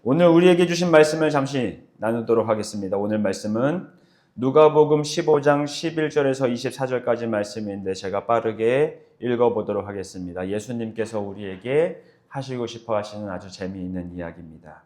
오늘 우리에게 주신 말씀을 잠시 나누도록 하겠습니다. 오늘 말씀은 누가복음 15장 11절에서 24절까지 말씀인데 제가 빠르게 읽어보도록 하겠습니다. 예수님께서 우리에게 하시고 싶어 하시는 아주 재미있는 이야기입니다.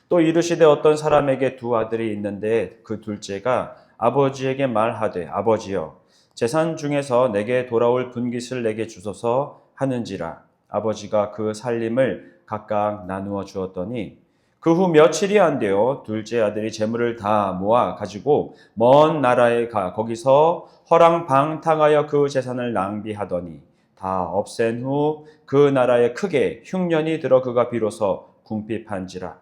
또 이르시되 어떤 사람에게 두 아들이 있는데 그 둘째가 아버지에게 말하되 아버지여 재산 중에서 내게 돌아올 분깃을 내게 주소서 하는지라. 아버지가 그 살림을 각각 나누어 주었더니 그 후 며칠이 안 되어 둘째 아들이 재물을 다 모아 가지고 먼 나라에 가 거기서 허랑방탕하여 그 재산을 낭비하더니 다 없앤 후 그 나라에 크게 흉년이 들어 그가 비로소 궁핍한지라.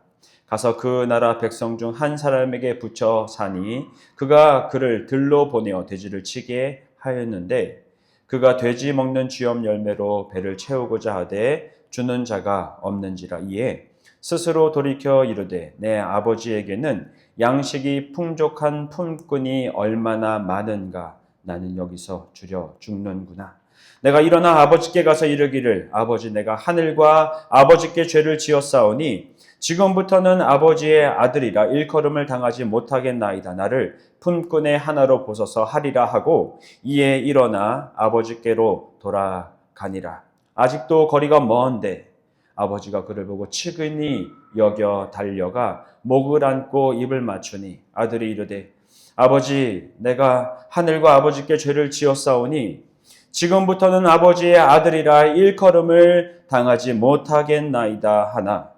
가서 그 나라 백성 중 한 사람에게 붙여 사니 그가 그를 들로 보내어 돼지를 치게 하였는데 그가 돼지 먹는 쥐염 열매로 배를 채우고자 하되 주는 자가 없는지라. 이에 스스로 돌이켜 이르되 내 아버지에게는 양식이 풍족한 품꾼이 얼마나 많은가. 나는 여기서 주려 죽는구나. 내가 일어나 아버지께 가서 이르기를 아버지 내가 하늘과 아버지께 죄를 지었사오니 지금부터는 아버지의 아들이라 일컬음을 당하지 못하겠나이다. 나를 품꾼의 하나로 보소서 하리라 하고 이에 일어나 아버지께로 돌아가니라. 아직도 거리가 먼데 아버지가 그를 보고 측은히 여겨 달려가 목을 안고 입을 맞추니 아들이 이르되 아버지 내가 하늘과 아버지께 죄를 지었사오니 지금부터는 아버지의 아들이라 일컬음을 당하지 못하겠나이다 하나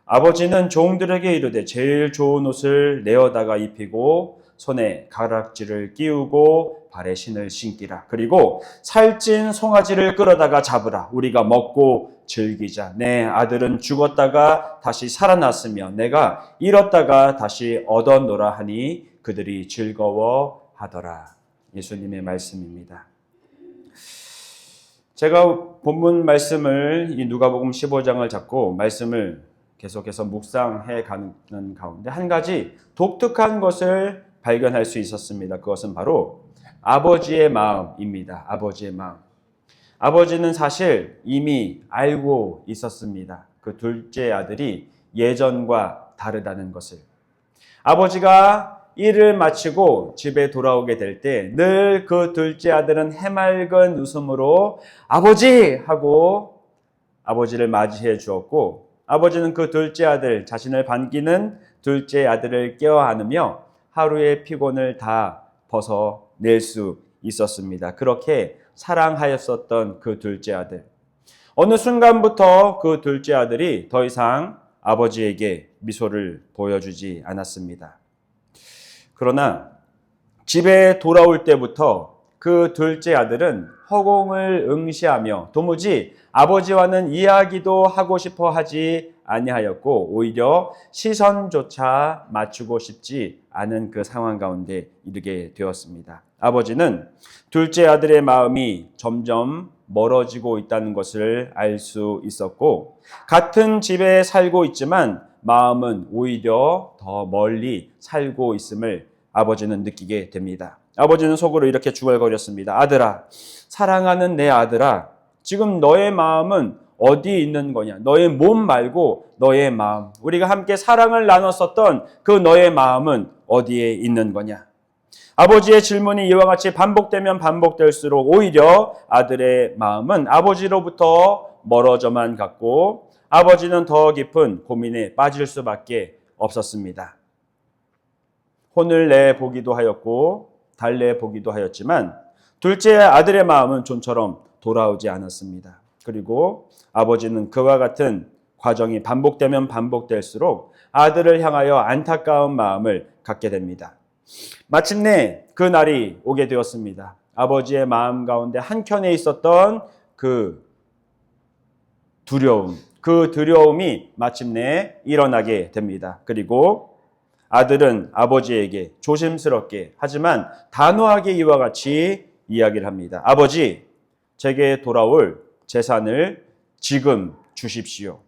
아버지는 종들에게 이르되 제일 좋은 옷을 내어다가 입히고 손에 가락지를 끼우고 발에 신을 신기라. 그리고 살찐 송아지를 끌어다가 잡으라. 우리가 먹고 즐기자. 내 아들은 죽었다가 다시 살아났으며 내가 잃었다가 다시 얻었노라 하니 그들이 즐거워하더라. 예수님의 말씀입니다. 제가 본문 말씀을 이 누가복음 15장을 잡고 말씀을 계속해서 묵상해 가는 가운데 한 가지 독특한 것을 발견할 수 있었습니다. 그것은 바로 아버지의 마음입니다. 아버지의 마음. 아버지는 사실 이미 알고 있었습니다. 그 둘째 아들이 예전과 다르다는 것을. 아버지가 일을 마치고 집에 돌아오게 될 때 늘 그 둘째 아들은 해맑은 웃음으로 아버지! 하고 아버지를 맞이해 주었고 아버지는 그 둘째 아들, 자신을 반기는 둘째 아들을 껴 안으며 하루의 피곤을 다 벗어낼 수 있었습니다. 그렇게 사랑하였었던 그 둘째 아들. 어느 순간부터 그 둘째 아들이 더 이상 아버지에게 미소를 보여주지 않았습니다. 그러나 집에 돌아올 때부터 그 둘째 아들은 허공을 응시하며 도무지 아버지와는 이야기도 하고 싶어 하지 아니하였고 오히려 시선조차 맞추고 싶지 않은 그 상황 가운데 이르게 되었습니다. 아버지는 둘째 아들의 마음이 점점 멀어지고 있다는 것을 알 수 있었고 같은 집에 살고 있지만 마음은 오히려 더 멀리 살고 있음을 아버지는 느끼게 됩니다. 아버지는 속으로 이렇게 중얼거렸습니다. 아들아, 사랑하는 내 아들아, 지금 너의 마음은 어디에 있는 거냐? 너의 몸 말고 너의 마음. 우리가 함께 사랑을 나눴었던 그 너의 마음은 어디에 있는 거냐? 아버지의 질문이 이와 같이 반복되면 반복될수록 오히려 아들의 마음은 아버지로부터 멀어져만 갔고 아버지는 더 깊은 고민에 빠질 수밖에 없었습니다. 혼을 내보기도 하였고 달래보기도 하였지만 둘째 아들의 마음은 좀처럼 돌아오지 않았습니다. 그리고 아버지는 그와 같은 과정이 반복되면 반복될수록 아들을 향하여 안타까운 마음을 갖게 됩니다. 마침내 그 날이 오게 되었습니다. 아버지의 마음 가운데 한켠에 있었던 그 두려움, 그 두려움이 마침내 일어나게 됩니다. 그리고 아들은 아버지에게 조심스럽게 하지만 단호하게 이와 같이 이야기를 합니다. 아버지, 제게 돌아올 재산을 지금 주십시오.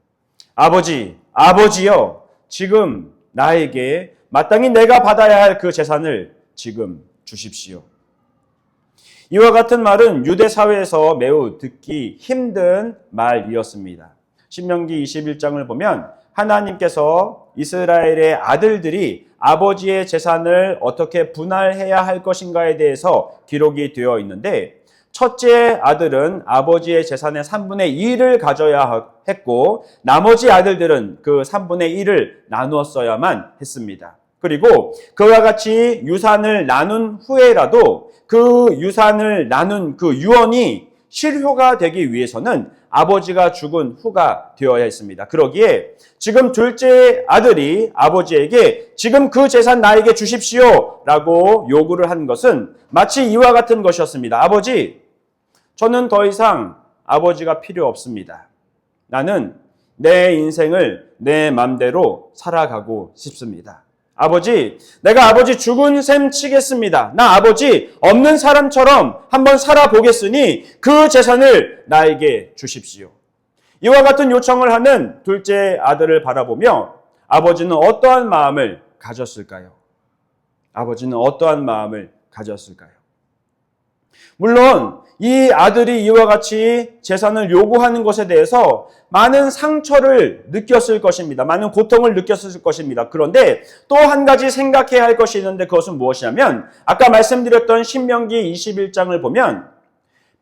아버지, 아버지여, 지금 나에게 마땅히 내가 받아야 할 그 재산을 지금 주십시오. 이와 같은 말은 유대 사회에서 매우 듣기 힘든 말이었습니다. 신명기 21장을 보면 하나님께서 이스라엘의 아들들이 아버지의 재산을 어떻게 분할해야 할 것인가에 대해서 기록이 되어 있는데, 첫째 아들은 아버지의 재산의 3분의 1을 가져야 했고 나머지 아들들은 그 3분의 1을 나누었어야만 했습니다. 그리고 그와 같이 유산을 나눈 후에라도 그 유산을 나눈 그 유언이 실효가 되기 위해서는 아버지가 죽은 후가 되어야 했습니다. 그러기에 지금 둘째 아들이 아버지에게 지금 그 재산 나에게 주십시오 라고 요구를 한 것은 마치 이와 같은 것이었습니다. 아버지, 저는 더 이상 아버지가 필요 없습니다. 나는 내 인생을 내 맘대로 살아가고 싶습니다. 아버지, 내가 아버지 죽은 셈 치겠습니다. 나 아버지 없는 사람처럼 한번 살아보겠으니 그 재산을 나에게 주십시오. 이와 같은 요청을 하는 둘째 아들을 바라보며 아버지는 어떠한 마음을 가졌을까요? 아버지는 어떠한 마음을 가졌을까요? 물론 이 아들이 이와 같이 재산을 요구하는 것에 대해서 많은 상처를 느꼈을 것입니다. 많은 고통을 느꼈을 것입니다. 그런데 또 한 가지 생각해야 할 것이 있는데 그것은 무엇이냐면 아까 말씀드렸던 신명기 21장을 보면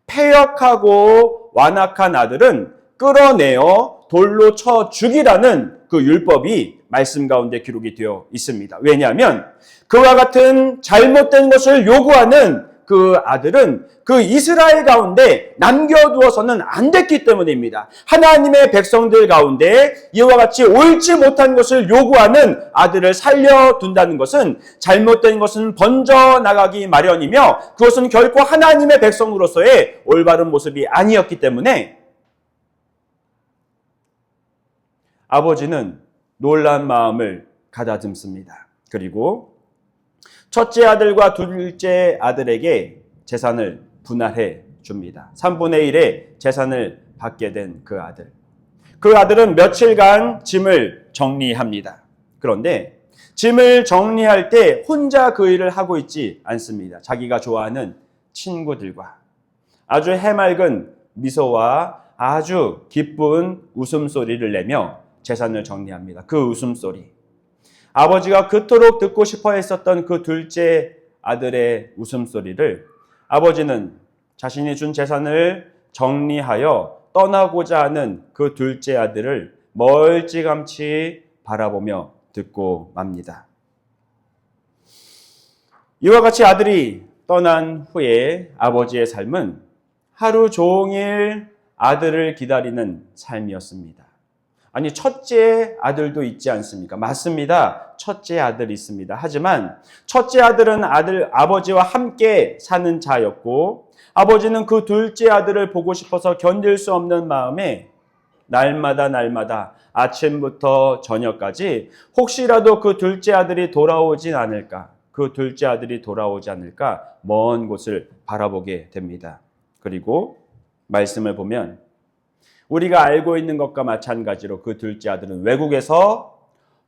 패역하고 완악한 아들은 끌어내어 돌로 쳐 죽이라는 그 율법이 말씀 가운데 기록이 되어 있습니다. 왜냐하면 그와 같은 잘못된 것을 요구하는 그 아들은 그 이스라엘 가운데 남겨두어서는 안 됐기 때문입니다. 하나님의 백성들 가운데 이와 같이 옳지 못한 것을 요구하는 아들을 살려둔다는 것은 잘못된 것은 번져나가기 마련이며 그것은 결코 하나님의 백성으로서의 올바른 모습이 아니었기 때문에 아버지는 놀란 마음을 가다듬습니다. 그리고 첫째 아들과 둘째 아들에게 재산을 분할해 줍니다. 3분의 1의 재산을 받게 된 그 아들. 그 아들은 며칠간 짐을 정리합니다. 그런데 짐을 정리할 때 혼자 그 일을 하고 있지 않습니다. 자기가 좋아하는 친구들과 아주 해맑은 미소와 아주 기쁜 웃음소리를 내며 재산을 정리합니다. 그 웃음소리. 아버지가 그토록 듣고 싶어 했었던 그 둘째 아들의 웃음소리를 아버지는 자신이 준 재산을 정리하여 떠나고자 하는 그 둘째 아들을 멀찌감치 바라보며 듣고 맙니다. 이와 같이 아들이 떠난 후에 아버지의 삶은 하루 종일 아들을 기다리는 삶이었습니다. 아니, 첫째 아들도 있지 않습니까? 맞습니다. 첫째 아들이 있습니다. 하지만 첫째 아들은 아버지와 함께 사는 자였고 아버지는 그 둘째 아들을 보고 싶어서 견딜 수 없는 마음에 날마다 아침부터 저녁까지 혹시라도 그 둘째 아들이 돌아오진 않을까, 그 둘째 아들이 돌아오지 않을까 먼 곳을 바라보게 됩니다. 그리고 말씀을 보면 우리가 알고 있는 것과 마찬가지로 그 둘째 아들은 외국에서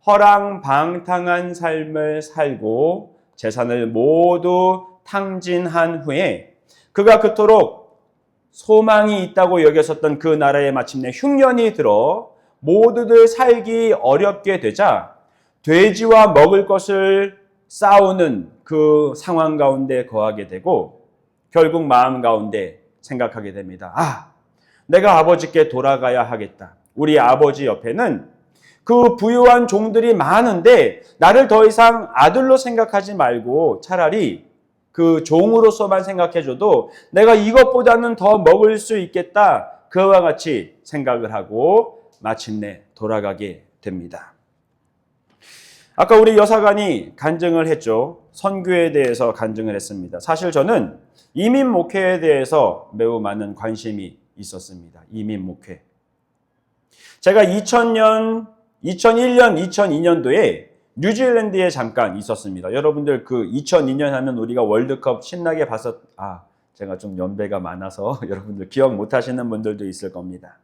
허랑방탕한 삶을 살고 재산을 모두 탕진한 후에 그가 그토록 소망이 있다고 여겼었던 그 나라에 마침내 흉년이 들어 모두들 살기 어렵게 되자 돼지와 먹을 것을 싸우는 그 상황 가운데 거하게 되고 결국 마음 가운데 생각하게 됩니다. 내가 아버지께 돌아가야 하겠다. 우리 아버지 옆에는 그 부유한 종들이 많은데 나를 더 이상 아들로 생각하지 말고 차라리 그 종으로서만 생각해줘도 내가 이것보다는 더 먹을 수 있겠다. 그와 같이 생각을 하고 마침내 돌아가게 됩니다. 아까 우리 여사관이 간증을 했죠. 선교에 대해서 간증을 했습니다. 사실 저는 이민 목회에 대해서 매우 많은 관심이 있었습니다. 이민 목회. 제가 2001년, 2002년도에 뉴질랜드에 잠깐 있었습니다. 여러분들 그 2002년 하면 우리가 월드컵 신나게 제가 좀 연배가 많아서 여러분들 기억 못 하시는 분들도 있을 겁니다.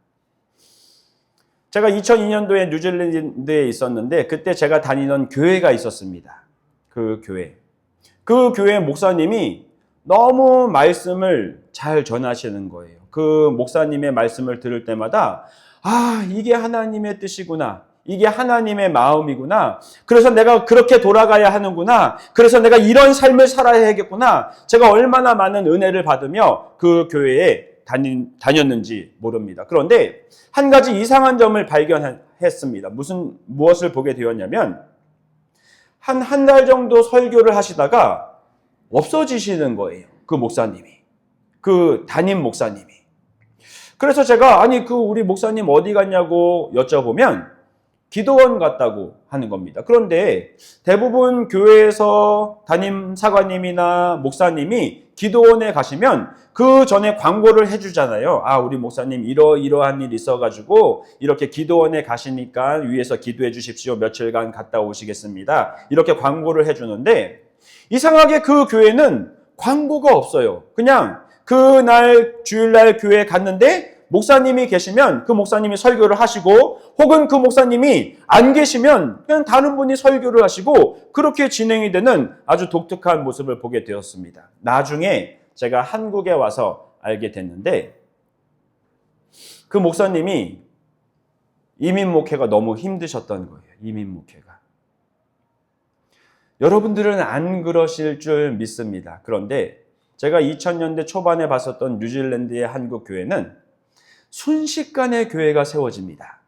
제가 2002년도에 뉴질랜드에 있었는데 그때 제가 다니던 교회가 있었습니다. 그 교회 목사님이 너무 말씀을 잘 전하시는 거예요. 그 목사님의 말씀을 들을 때마다 이게 하나님의 뜻이구나. 이게 하나님의 마음이구나. 그래서 내가 그렇게 돌아가야 하는구나. 그래서 내가 이런 삶을 살아야 하겠구나. 제가 얼마나 많은 은혜를 받으며 그 교회에 다녔는지 모릅니다. 그런데 한 가지 이상한 점을 발견했습니다. 무엇을 보게 되었냐면 한 달 정도 설교를 하시다가 없어지시는 거예요. 그 목사님이. 그 담임 목사님이. 그래서 제가 우리 목사님 어디 갔냐고 여쭤보면 기도원 갔다고 하는 겁니다. 그런데 대부분 교회에서 담임 사관님이나 목사님이 기도원에 가시면 그 전에 광고를 해주잖아요. 우리 목사님 이러한 일이 있어가지고 이렇게 기도원에 가시니까 위에서 기도해 주십시오. 며칠간 갔다 오시겠습니다. 이렇게 광고를 해주는데 이상하게 그 교회는 광고가 없어요. 그냥 그날 주일날 교회에 갔는데 목사님이 계시면 그 목사님이 설교를 하시고 혹은 그 목사님이 안 계시면 그냥 다른 분이 설교를 하시고 그렇게 진행이 되는 아주 독특한 모습을 보게 되었습니다. 나중에 제가 한국에 와서 알게 됐는데 그 목사님이 이민 목회가 너무 힘드셨던 거예요. 이민 목회가. 여러분들은 안 그러실 줄 믿습니다. 그런데 제가 2000년대 초반에 봤었던 뉴질랜드의 한국 교회는 순식간에 교회가 세워집니다.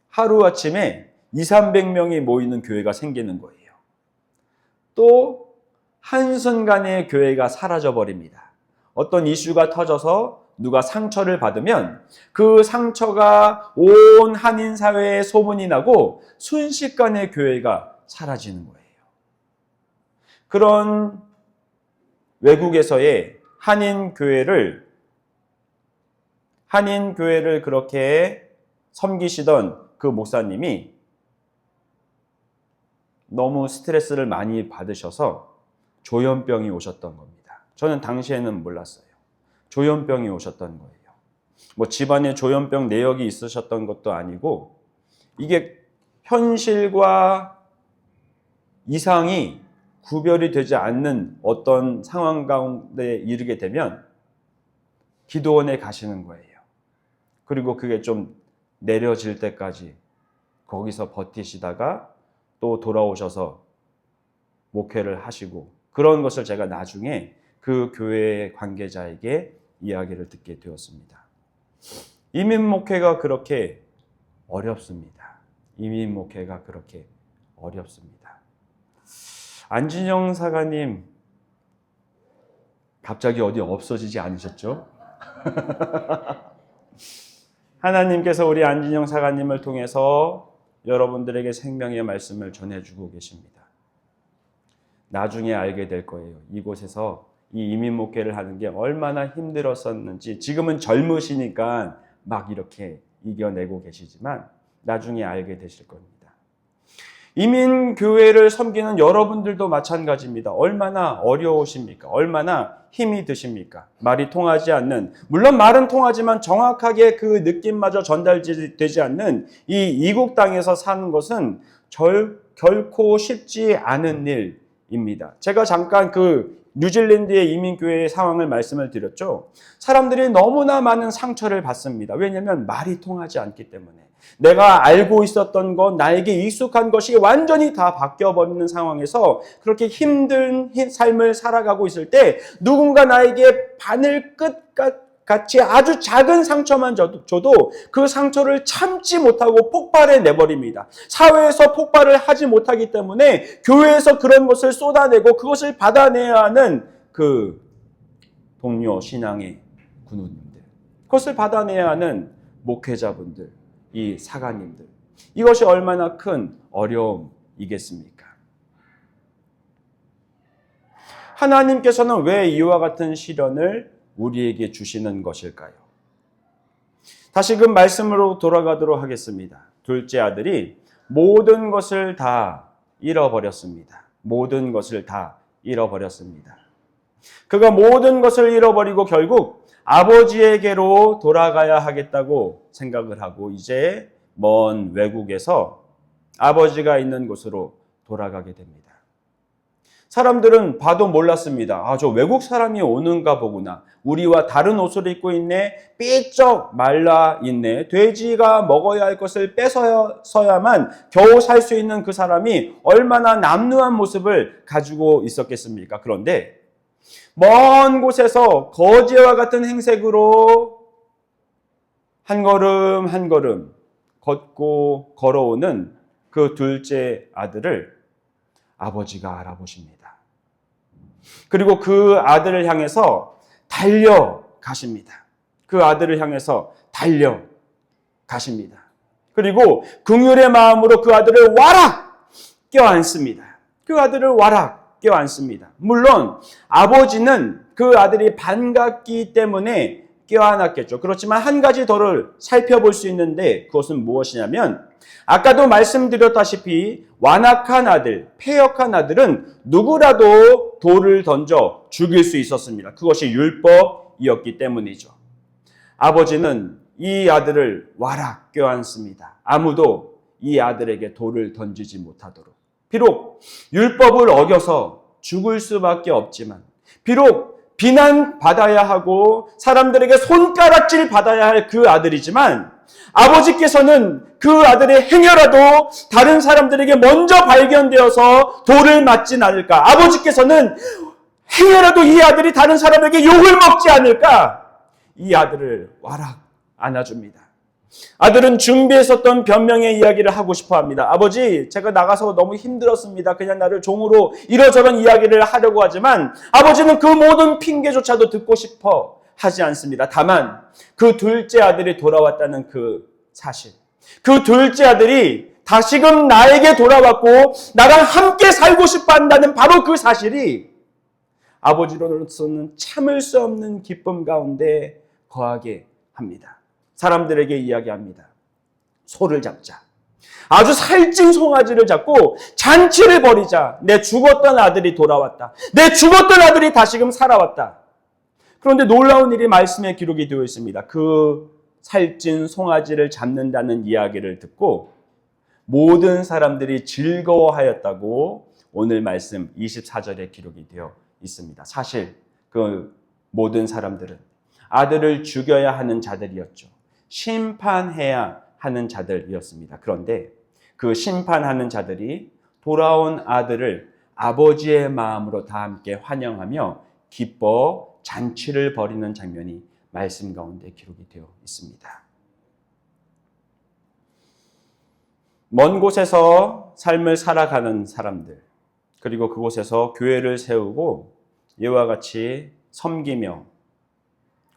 하루아침에 200~300명이 모이는 교회가 생기는 거예요. 또 한순간에 교회가 사라져버립니다. 어떤 이슈가 터져서 누가 상처를 받으면 그 상처가 온 한인 사회에 소문이 나고 순식간에 교회가 사라지는 거예요. 그런 외국에서의 한인 교회를 그렇게 섬기시던 그 목사님이 너무 스트레스를 많이 받으셔서 조현병이 오셨던 겁니다. 저는 당시에는 몰랐어요. 조현병이 오셨던 거예요. 집안에 조현병 내역이 있으셨던 것도 아니고 이게 현실과 이상이 구별이 되지 않는 어떤 상황 가운데 이르게 되면 기도원에 가시는 거예요. 그리고 그게 좀 내려질 때까지 거기서 버티시다가 또 돌아오셔서 목회를 하시고 그런 것을 제가 나중에 그 교회 관계자에게 이야기를 듣게 되었습니다. 이민 목회가 그렇게 어렵습니다. 이민 목회가 그렇게 어렵습니다. 안진영 사가님 갑자기 어디 없어지지 않으셨죠? 하나님께서 우리 안진영 사가님을 통해서 여러분들에게 생명의 말씀을 전해주고 계십니다. 나중에 알게 될 거예요. 이곳에서 이 이민 목회를 하는 게 얼마나 힘들었었는지. 지금은 젊으시니까 막 이렇게 이겨내고 계시지만 나중에 알게 되실 겁니다. 이민 교회를 섬기는 여러분들도 마찬가지입니다. 얼마나 어려우십니까? 얼마나 힘이 드십니까? 말이 통하지 않는, 물론 말은 통하지만 정확하게 그 느낌마저 전달되지 않는 이 이국 땅에서 사는 것은 결코 쉽지 않은 일입니다. 제가 잠깐 그 뉴질랜드의 이민교회의 상황을 말씀을 드렸죠. 사람들이 너무나 많은 상처를 받습니다. 왜냐하면 말이 통하지 않기 때문에. 내가 알고 있었던 것, 나에게 익숙한 것이 완전히 다 바뀌어버리는 상황에서 그렇게 힘든 삶을 살아가고 있을 때 누군가 나에게 바늘 끝같이 아주 작은 상처만 줘도 그 상처를 참지 못하고 폭발해 내버립니다. 사회에서 폭발을 하지 못하기 때문에 교회에서 그런 것을 쏟아내고 그것을 받아내야 하는 그 동료 신앙의 군우님들, 그것을 받아내야 하는 목회자분들, 이 사가님들, 이것이 얼마나 큰 어려움이겠습니까? 하나님께서는 왜 이와 같은 시련을 우리에게 주시는 것일까요? 다시금 말씀으로 돌아가도록 하겠습니다. 둘째 아들이 모든 것을 다 잃어버렸습니다. 모든 것을 다 잃어버렸습니다. 그가 모든 것을 잃어버리고 결국 아버지에게로 돌아가야 하겠다고 생각을 하고 이제 먼 외국에서 아버지가 있는 곳으로 돌아가게 됩니다. 사람들은 봐도 몰랐습니다. 아, 저 외국 사람이 오는가 보구나. 우리와 다른 옷을 입고 있네. 삐쩍 말라 있네. 돼지가 먹어야 할 것을 뺏어서야만 겨우 살 수 있는 그 사람이 얼마나 남루한 모습을 가지고 있었겠습니까? 그런데 먼 곳에서 거지와 같은 행색으로 한 걸음 한 걸음 걷고 걸어오는 그 둘째 아들을 아버지가 알아보십니다. 그리고 그 아들을 향해서 달려가십니다. 그 아들을 향해서 달려가십니다. 그리고 긍휼의 마음으로 그 아들을 와락 껴안습니다. 그 아들을 와락 껴안습니다. 물론 아버지는 그 아들이 반갑기 때문에 껴안았겠죠. 그렇지만 한 가지 더를 살펴볼 수 있는데 그것은 무엇이냐면 아까도 말씀드렸다시피 완악한 아들, 패역한 아들은 누구라도 돌을 던져 죽일 수 있었습니다. 그것이 율법이었기 때문이죠. 아버지는 이 아들을 와락 껴안습니다. 아무도 이 아들에게 돌을 던지지 못하도록. 비록 율법을 어겨서 죽을 수밖에 없지만, 비록 비난받아야 하고 사람들에게 손가락질 받아야 할 그 아들이지만 아버지께서는 그 아들의 행여라도 다른 사람들에게 먼저 발견되어서 돌을 맞진 않을까? 아버지께서는 행여라도 이 아들이 다른 사람에게 욕을 먹지 않을까? 이 아들을 와락 안아줍니다. 아들은 준비했었던 변명의 이야기를 하고 싶어 합니다. 아버지, 제가 나가서 너무 힘들었습니다. 그냥 나를 종으로 이러저런 이야기를 하려고 하지만 아버지는 그 모든 핑계조차도 듣고 싶어 하지 않습니다. 다만 그 둘째 아들이 돌아왔다는 그 사실, 그 둘째 아들이 다시금 나에게 돌아왔고 나랑 함께 살고 싶어 한다는 바로 그 사실이 아버지로서는 참을 수 없는 기쁨 가운데 거하게 합니다. 사람들에게 이야기합니다. 소를 잡자. 아주 살찐 송아지를 잡고 잔치를 벌이자. 내 죽었던 아들이 돌아왔다. 내 죽었던 아들이 다시금 살아왔다. 그런데 놀라운 일이 말씀에 기록이 되어 있습니다. 그 살찐 송아지를 잡는다는 이야기를 듣고 모든 사람들이 즐거워하였다고 오늘 말씀 24절에 기록이 되어 있습니다. 사실 그 모든 사람들은 아들을 죽여야 하는 자들이었죠. 심판해야 하는 자들이었습니다. 그런데 그 심판하는 자들이 돌아온 아들을 아버지의 마음으로 다 함께 환영하며 기뻐 잔치를 벌이는 장면이 말씀 가운데 기록이 되어 있습니다. 먼 곳에서 삶을 살아가는 사람들, 그리고 그곳에서 교회를 세우고 이와 같이 섬기며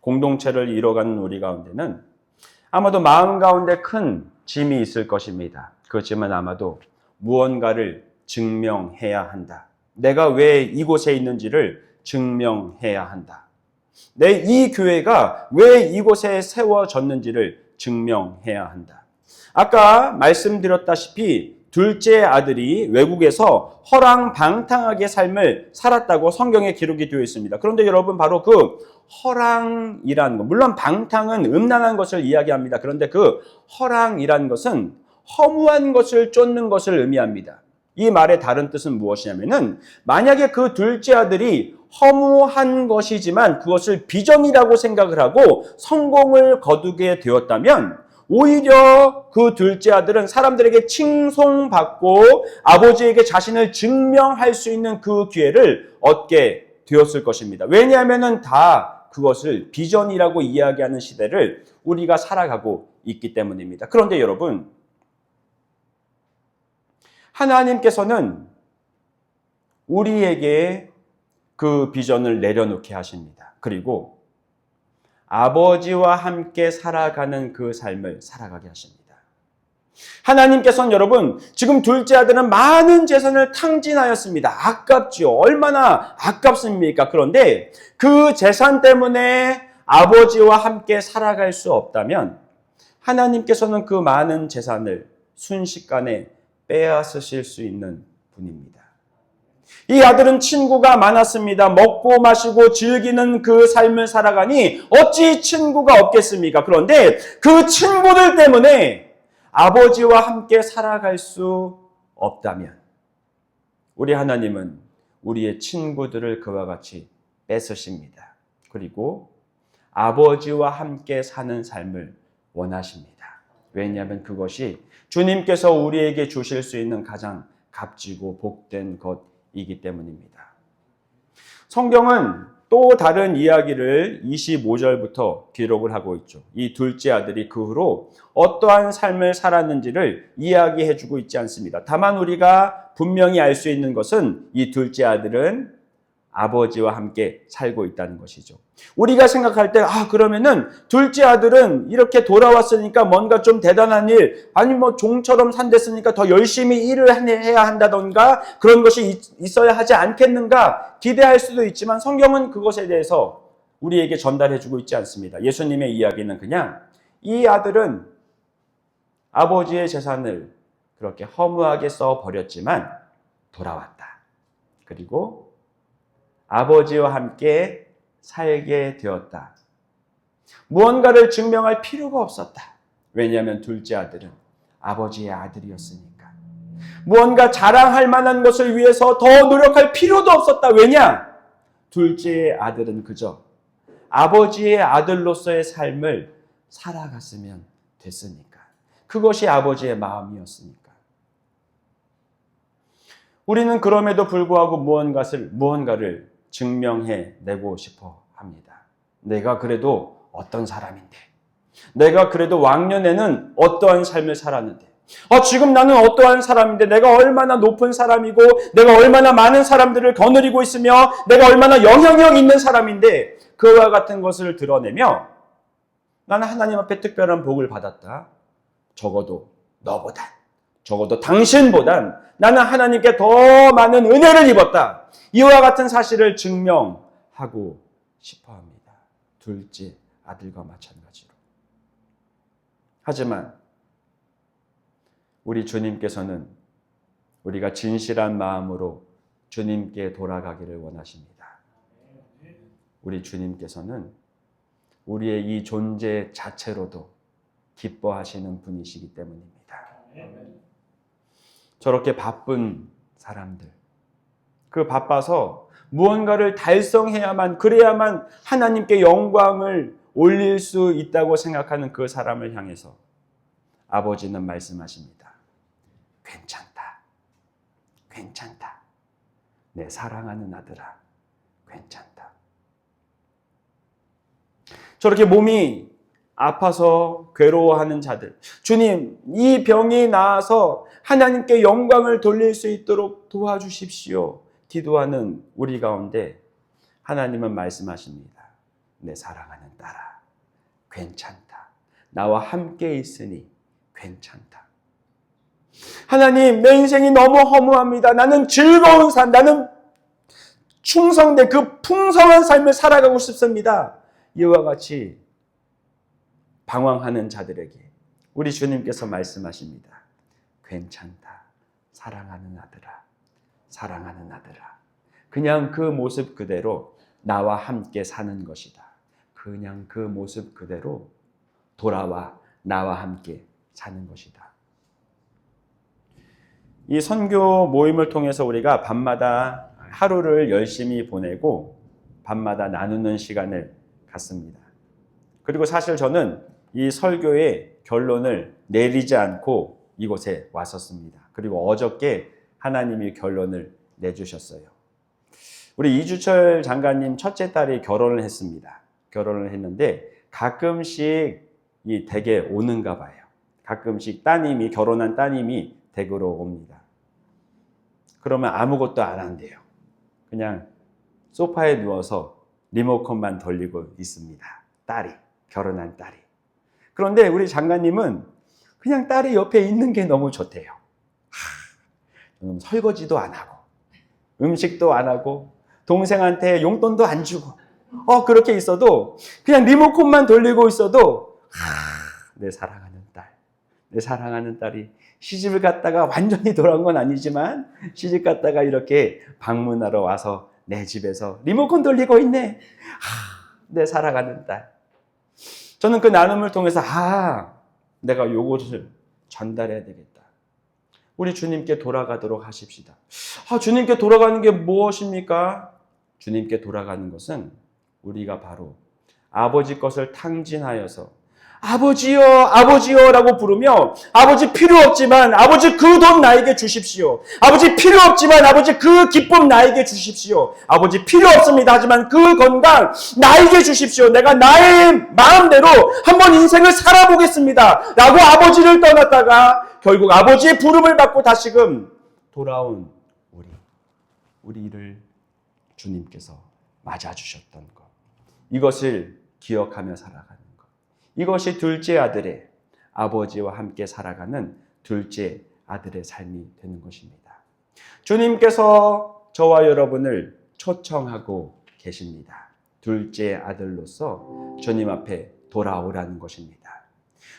공동체를 이뤄가는 우리 가운데는 아마도 마음 가운데 큰 짐이 있을 것입니다. 그 짐은 아마도 무언가를 증명해야 한다. 내가 왜 이곳에 있는지를 증명해야 한다. 이 교회가 왜 이곳에 세워졌는지를 증명해야 한다. 아까 말씀드렸다시피 둘째 아들이 외국에서 허랑방탕하게 삶을 살았다고 성경에 기록이 되어 있습니다. 그런데 여러분, 바로 그 허랑이라는 것, 물론 방탕은 음란한 것을 이야기합니다. 그런데 그 허랑이라는 것은 허무한 것을 쫓는 것을 의미합니다. 이 말의 다른 뜻은 무엇이냐면은 만약에 그 둘째 아들이 허무한 것이지만 그것을 비전이라고 생각을 하고 성공을 거두게 되었다면 오히려 그 둘째 아들은 사람들에게 칭송받고 아버지에게 자신을 증명할 수 있는 그 기회를 얻게 되었을 것입니다. 왜냐하면은 다 그것을 비전이라고 이야기하는 시대를 우리가 살아가고 있기 때문입니다. 그런데 여러분, 하나님께서는 우리에게 그 비전을 내려놓게 하십니다. 그리고 아버지와 함께 살아가는 그 삶을 살아가게 하십니다. 하나님께서는 여러분, 지금 둘째 아들은 많은 재산을 탕진하였습니다. 아깝지요. 얼마나 아깝습니까? 그런데 그 재산 때문에 아버지와 함께 살아갈 수 없다면 하나님께서는 그 많은 재산을 순식간에 빼앗으실 수 있는 분입니다. 이 아들은 친구가 많았습니다. 먹고 마시고 즐기는 그 삶을 살아가니 어찌 친구가 없겠습니까? 그런데 그 친구들 때문에 아버지와 함께 살아갈 수 없다면 우리 하나님은 우리의 친구들을 그와 같이 뺏으십니다. 그리고 아버지와 함께 사는 삶을 원하십니다. 왜냐하면 그것이 주님께서 우리에게 주실 수 있는 가장 값지고 복된 것이기 때문입니다. 성경은 또 다른 이야기를 25절부터 기록을 하고 있죠. 이 둘째 아들이 그 후로 어떠한 삶을 살았는지를 이야기해주고 있지 않습니다. 다만 우리가 분명히 알 수 있는 것은 이 둘째 아들은 아버지와 함께 살고 있다는 것이죠. 우리가 생각할 때, 그러면은 둘째 아들은 이렇게 돌아왔으니까 뭔가 좀 대단한 일, 아니 종처럼 산댔으니까 더 열심히 일을 해야 한다던가 그런 것이 있어야 하지 않겠는가 기대할 수도 있지만 성경은 그것에 대해서 우리에게 전달해주고 있지 않습니다. 예수님의 이야기는 그냥 이 아들은 아버지의 재산을 그렇게 허무하게 써버렸지만 돌아왔다. 그리고 아버지와 함께 살게 되었다. 무언가를 증명할 필요가 없었다. 왜냐하면 둘째 아들은 아버지의 아들이었으니까. 무언가 자랑할 만한 것을 위해서 더 노력할 필요도 없었다. 왜냐? 둘째 아들은 그저 아버지의 아들로서의 삶을 살아갔으면 됐으니까. 그것이 아버지의 마음이었으니까. 우리는 그럼에도 불구하고 무언가를 증명해내고 싶어 합니다. 내가 그래도 어떤 사람인데, 내가 그래도 왕년에는 어떠한 삶을 살았는데, 지금 나는 어떠한 사람인데, 내가 얼마나 높은 사람이고, 내가 얼마나 많은 사람들을 거느리고 있으며, 내가 얼마나 영향력 있는 사람인데, 그와 같은 것을 드러내며, 나는 하나님 앞에 특별한 복을 받았다. 적어도 너보단, 적어도 당신보단 나는 하나님께 더 많은 은혜를 입었다. 이와 같은 사실을 증명하고 싶어 합니다. 둘째 아들과 마찬가지로. 하지만 우리 주님께서는 우리가 진실한 마음으로 주님께 돌아가기를 원하십니다. 우리 주님께서는 우리의 이 존재 자체로도 기뻐하시는 분이시기 때문입니다. 저렇게 바쁜 사람들, 그 바빠서 무언가를 달성해야만, 그래야만 하나님께 영광을 올릴 수 있다고 생각하는 그 사람을 향해서 아버지는 말씀하십니다. 괜찮다. 괜찮다. 내 사랑하는 아들아, 괜찮다. 저렇게 몸이 아파서 괴로워하는 자들, 주님, 이 병이 나아서 하나님께 영광을 돌릴 수 있도록 도와주십시오. 기도하는 우리 가운데 하나님은 말씀하십니다. 내 사랑하는 딸아, 괜찮다. 나와 함께 있으니 괜찮다. 하나님, 내 인생이 너무 허무합니다. 나는 즐거운 삶, 나는 충성된 그 풍성한 삶을 살아가고 싶습니다. 이와 같이 방황하는 자들에게 우리 주님께서 말씀하십니다. 괜찮다. 사랑하는 아들아. 사랑하는 아들아. 그냥 그 모습 그대로 나와 함께 사는 것이다. 그냥 그 모습 그대로 돌아와 나와 함께 사는 것이다. 이 선교 모임을 통해서 우리가 밤마다 하루를 열심히 보내고 밤마다 나누는 시간을 갖습니다. 그리고 사실 저는 이 설교의 결론을 내리지 않고 이곳에 왔었습니다. 그리고 어저께 하나님이 결론을 내주셨어요. 우리 이주철 장관님 첫째 딸이 결혼을 했습니다. 결혼을 했는데 가끔씩 이 댁에 오는가 봐요. 가끔씩 결혼한 따님이 댁으로 옵니다. 그러면 아무것도 안 한대요. 그냥 소파에 누워서 리모컨만 돌리고 있습니다. 결혼한 딸이. 그런데 우리 장관님은 그냥 딸이 옆에 있는 게 너무 좋대요. 설거지도 안 하고, 음식도 안 하고, 동생한테 용돈도 안 주고, 그렇게 있어도, 그냥 리모컨만 돌리고 있어도, 내 사랑하는 딸, 내 사랑하는 딸이 시집을 갔다가 완전히 돌아온 건 아니지만, 시집 갔다가 이렇게 방문하러 와서 내 집에서 리모컨 돌리고 있네. 내 사랑하는 딸. 저는 그 나눔을 통해서 내가 요것을 전달해야 되겠다. 우리 주님께 돌아가도록 하십시다. 주님께 돌아가는 게 무엇입니까? 주님께 돌아가는 것은 우리가 바로 아버지 것을 탕진하여서 아버지요, 아버지요 라고 부르며 아버지 필요 없지만 아버지 그 돈 나에게 주십시오. 아버지 필요 없지만 아버지 그 기쁨 나에게 주십시오. 아버지 필요 없습니다. 하지만 그 건강 나에게 주십시오. 내가 나의 마음대로 한번 인생을 살아보겠습니다. 라고 아버지를 떠났다가 결국 아버지의 부름을 받고 다시금 돌아온 우리를 주님께서 맞아주셨던 것. 이것을 기억하며 살아가는 것. 이것이 둘째 아들의 아버지와 함께 살아가는 둘째 아들의 삶이 되는 것입니다. 주님께서 저와 여러분을 초청하고 계십니다. 둘째 아들로서 주님 앞에 돌아오라는 것입니다.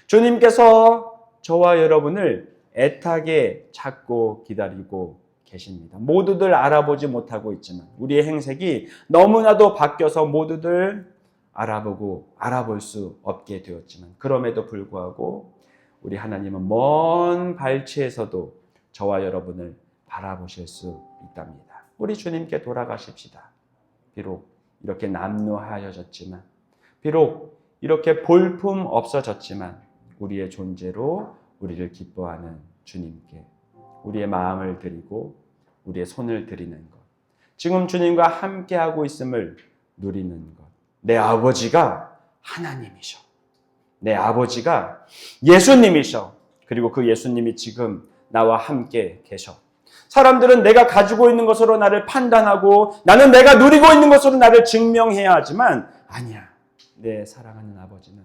주님께서 저와 여러분을 애타게 찾고 기다리고 계십니다. 모두들 알아보지 못하고 있지만 우리의 행색이 너무나도 바뀌어서 모두들 알아볼 수 없게 되었지만 그럼에도 불구하고 우리 하나님은 먼 발치에서도 저와 여러분을 바라보실 수 있답니다. 우리 주님께 돌아가십시다. 비록 이렇게 남루하여졌지만 비록 이렇게 볼품 없어졌지만 우리의 존재로 우리를 기뻐하는 주님께 우리의 마음을 드리고 우리의 손을 드리는 것, 지금 주님과 함께하고 있음을 누리는 것. 내 아버지가 하나님이셔. 내 아버지가 예수님이셔. 그리고 그 예수님이 지금 나와 함께 계셔. 사람들은 내가 가지고 있는 것으로 나를 판단하고 나는 내가 누리고 있는 것으로 나를 증명해야 하지만 아니야. 내 사랑하는 아버지는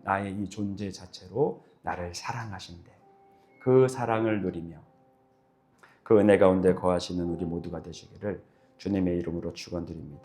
나의 이 존재 자체로 나를 사랑하신대. 그 사랑을 누리며 그 은혜 가운데 거하시는 우리 모두가 되시기를 주님의 이름으로 축원드립니다.